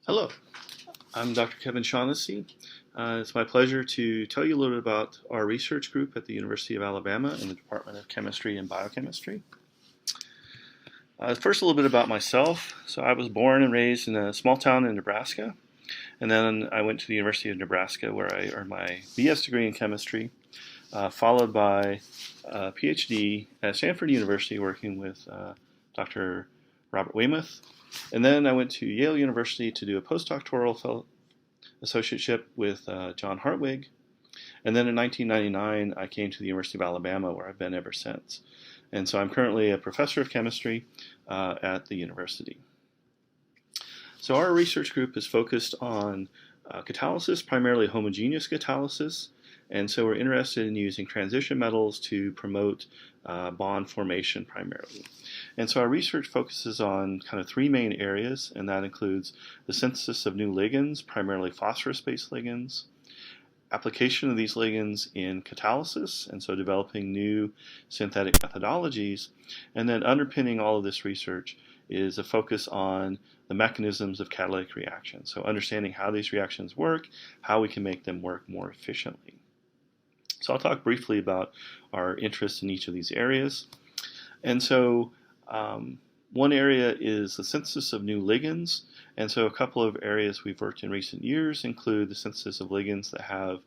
Hello, I'm Dr. Kevin Shaughnessy. It's my pleasure to tell you a little bit about our research group at the University of Alabama in the Department of Chemistry and Biochemistry. First, a little bit about myself. So I was born and raised in a small town in Nebraska, and then I went to the University of Nebraska where I earned my BS degree in chemistry, followed by a PhD at Stanford University working with Dr. Robert Weymouth. And then I went to Yale University to do a postdoctoral associateship with John Hartwig. And then in 1999, I came to the University of Alabama, where I've been ever since. And so I'm currently a professor of chemistry at the university. So our research group is focused on catalysis, primarily homogeneous catalysis. And so we're interested in using transition metals to promote bond formation primarily. And so our research focuses on kind of three main areas, and that includes the synthesis of new ligands, primarily phosphorus-based ligands, application of these ligands in catalysis, and so developing new synthetic methodologies, and then underpinning all of this research is a focus on the mechanisms of catalytic reactions. So understanding how these reactions work, how we can make them work more efficiently. So I'll talk briefly about our interest in each of these areas. And so one area is the synthesis of new ligands. And so a couple of areas we've worked in recent years include the synthesis of ligands that have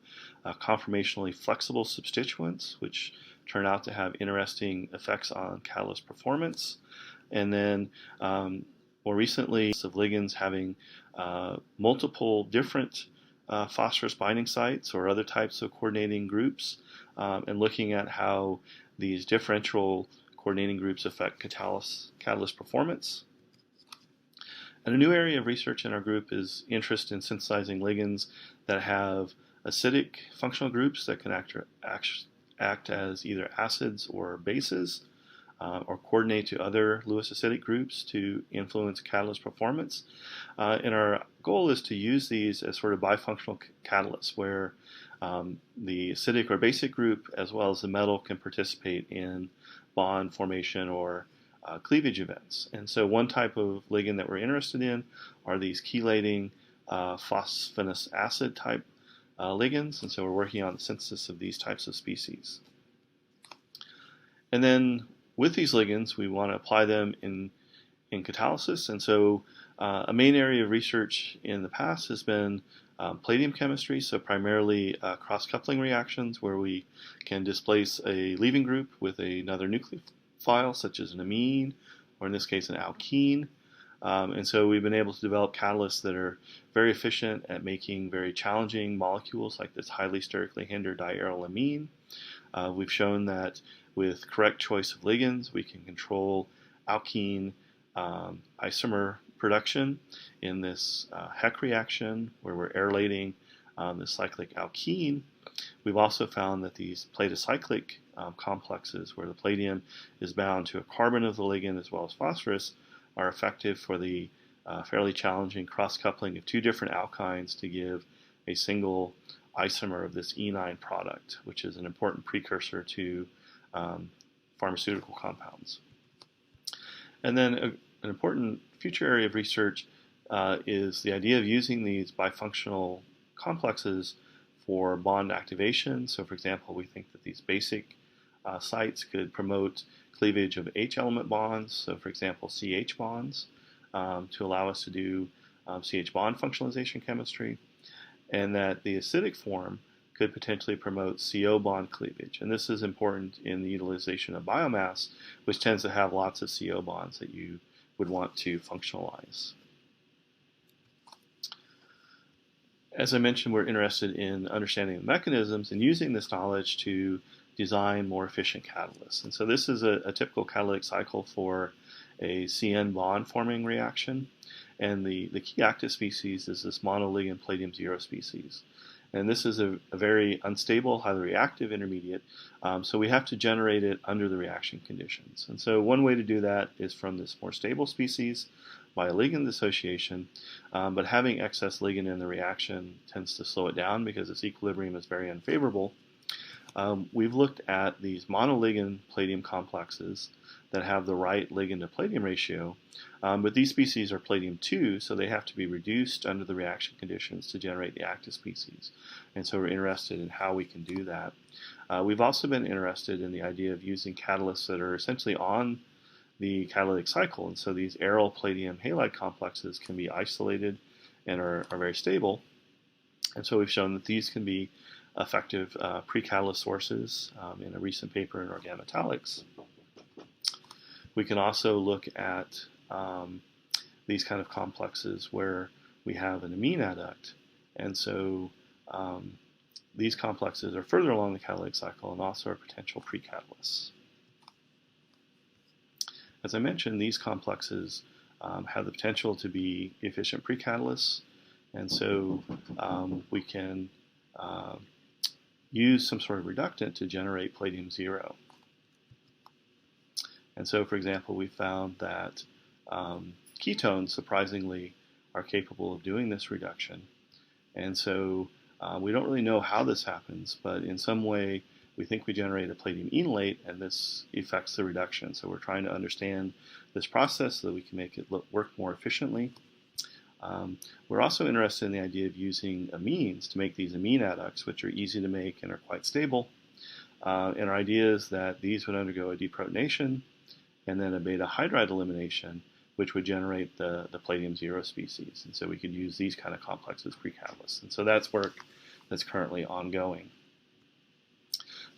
conformationally flexible substituents, which turn out to have interesting effects on catalyst performance. And then more recently, of ligands having multiple different phosphorus binding sites or other types of coordinating groups, and looking at how these differential coordinating groups affect catalyst performance. And a new area of research in our group is interest in synthesizing ligands that have acidic functional groups that can act as either acids or bases, or coordinate to other Lewis acidic groups to influence catalyst performance. And our goal is to use these as sort of bifunctional catalysts where the acidic or basic group as well as the metal can participate in bond formation or cleavage events. And so one type of ligand that we're interested in are these chelating phosphonous acid type ligands, and so we're working on the synthesis of these types of species. And then with these ligands, we want to apply them in catalysis, and so a main area of research in the past has been palladium chemistry, so primarily cross-coupling reactions where we can displace a leaving group with another nucleophile, such as an amine, or in this case an alkene. And so we've been able to develop catalysts that are very efficient at making very challenging molecules like this highly sterically hindered diarylamine. We've shown that with correct choice of ligands, we can control alkene isomer production in this Heck reaction where we're arylating the cyclic alkene. We've also found that these platocyclic complexes where the palladium is bound to a carbon of the ligand as well as phosphorus are effective for the fairly challenging cross-coupling of two different alkynes to give a single isomer of this E9 product, which is an important precursor to pharmaceutical compounds. And then an important future area of research is the idea of using these bifunctional complexes for bond activation. So for example, we think that these basic sites could promote cleavage of H element bonds, so for example CH bonds, to allow us to do CH bond functionalization chemistry, and that the acidic form could potentially promote CO bond cleavage. And this is important in the utilization of biomass, which tends to have lots of CO bonds that you would want to functionalize. As I mentioned, we're interested in understanding the mechanisms and using this knowledge to design more efficient catalysts. And so this is a typical catalytic cycle for a CN bond forming reaction. And the key active species is this monoligand palladium 0 species. And this is a very unstable, highly reactive intermediate, so we have to generate it under the reaction conditions. And so one way to do that is from this more stable species by a ligand dissociation, but having excess ligand in the reaction tends to slow it down because its equilibrium is very unfavorable. We've looked at these monoligand palladium complexes that have the right ligand to palladium ratio. But these species are palladium-2, so they have to be reduced under the reaction conditions to generate the active species. And so we're interested in how we can do that. We've also been interested in the idea of using catalysts that are essentially on the catalytic cycle. And so these aryl palladium halide complexes can be isolated and are very stable. And so we've shown that these can be effective pre-catalyst sources in a recent paper in organometallics. We can also look at these kind of complexes where we have an amine adduct. And so these complexes are further along the catalytic cycle and also are potential pre-catalysts. As I mentioned, these complexes have the potential to be efficient pre-catalysts, and so we can use some sort of reductant to generate palladium-0. And so, for example, we found that ketones, surprisingly, are capable of doing this reduction. And so we don't really know how this happens, but in some way we think we generate a palladium enolate, and this affects the reduction. So we're trying to understand this process so that we can make it work more efficiently. We're also interested in the idea of using amines to make these amine adducts, which are easy to make and are quite stable. And our idea is that these would undergo a deprotonation and then a beta hydride elimination, which would generate the palladium-0 species. And so we could use these kind of complexes pre-catalysts. And so that's work that's currently ongoing.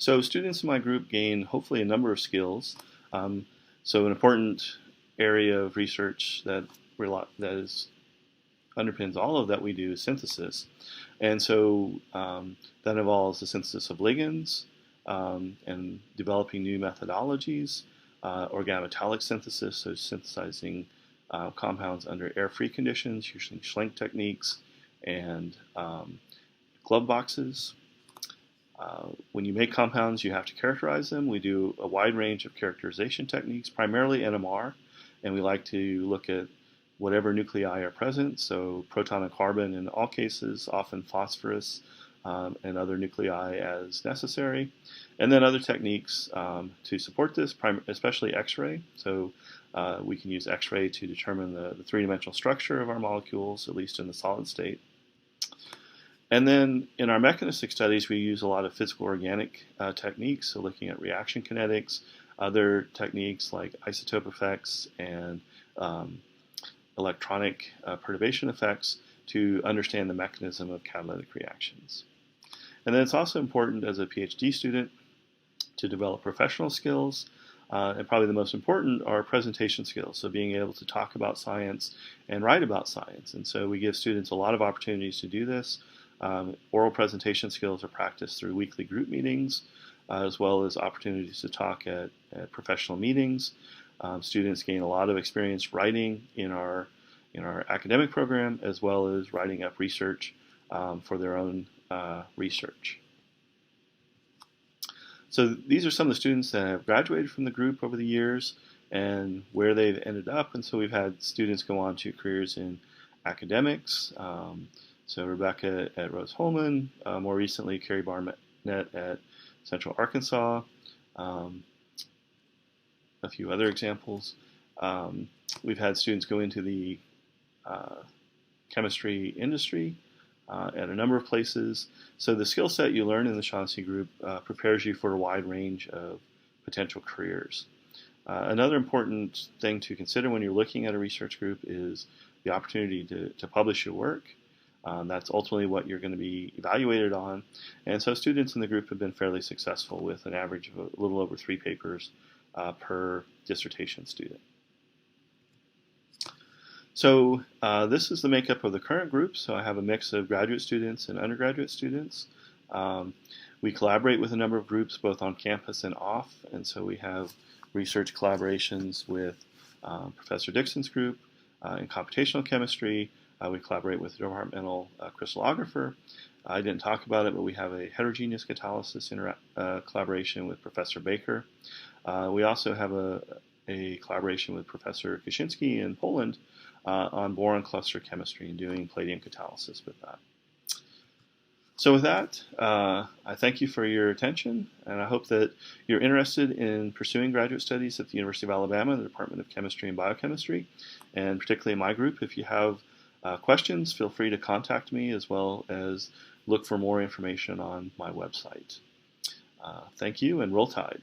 So students in my group gain hopefully a number of skills. So an important area of research that underpins all of that we do is synthesis. And so that involves the synthesis of ligands and developing new methodologies, organometallic synthesis, so synthesizing compounds under air-free conditions, using Schlenk techniques and glove boxes. When you make compounds, you have to characterize them. We do a wide range of characterization techniques, primarily NMR, and we like to look at whatever nuclei are present, so proton and carbon in all cases, often phosphorus and other nuclei as necessary. And then other techniques to support this, especially X-ray. So we can use X-ray to determine the three-dimensional structure of our molecules, at least in the solid state. And then in our mechanistic studies, we use a lot of physical organic techniques, so looking at reaction kinetics, other techniques like isotope effects and electronic perturbation effects to understand the mechanism of catalytic reactions. And then it's also important as a PhD student to develop professional skills, and probably the most important are presentation skills, so being able to talk about science and write about science. And so we give students a lot of opportunities to do this. Oral presentation skills are practiced through weekly group meetings, as well as opportunities to talk at professional meetings. Students gain a lot of experience writing in our academic program, as well as writing up research for their own research. So these are some of the students that have graduated from the group over the years and where they've ended up. And so we've had students go on to careers in academics. So Rebecca at Rose-Hulman, more recently Carrie Barnett at Central Arkansas, a few other examples. We've had students go into the chemistry industry at a number of places. So the skill set you learn in the Shaughnessy group prepares you for a wide range of potential careers. Another important thing to consider when you're looking at a research group is the opportunity to publish your work. That's ultimately what you're going to be evaluated on. And so students in the group have been fairly successful with an average of a little over 3 papers per dissertation student. So this is the makeup of the current group. So I have a mix of graduate students and undergraduate students. We collaborate with a number of groups both on campus and off. And so we have research collaborations with Professor Dixon's group in computational chemistry. We collaborate with a departmental crystallographer. I didn't talk about it, but we have a heterogeneous catalysis collaboration with Professor Baker. We also have a collaboration with Professor Kaczynski in Poland on boron cluster chemistry and doing palladium catalysis with that. So with that, I thank you for your attention, and I hope that you're interested in pursuing graduate studies at the University of Alabama in the Department of Chemistry and Biochemistry, and particularly in my group. If you have questions, feel free to contact me as well as look for more information on my website. Thank you, and roll tide.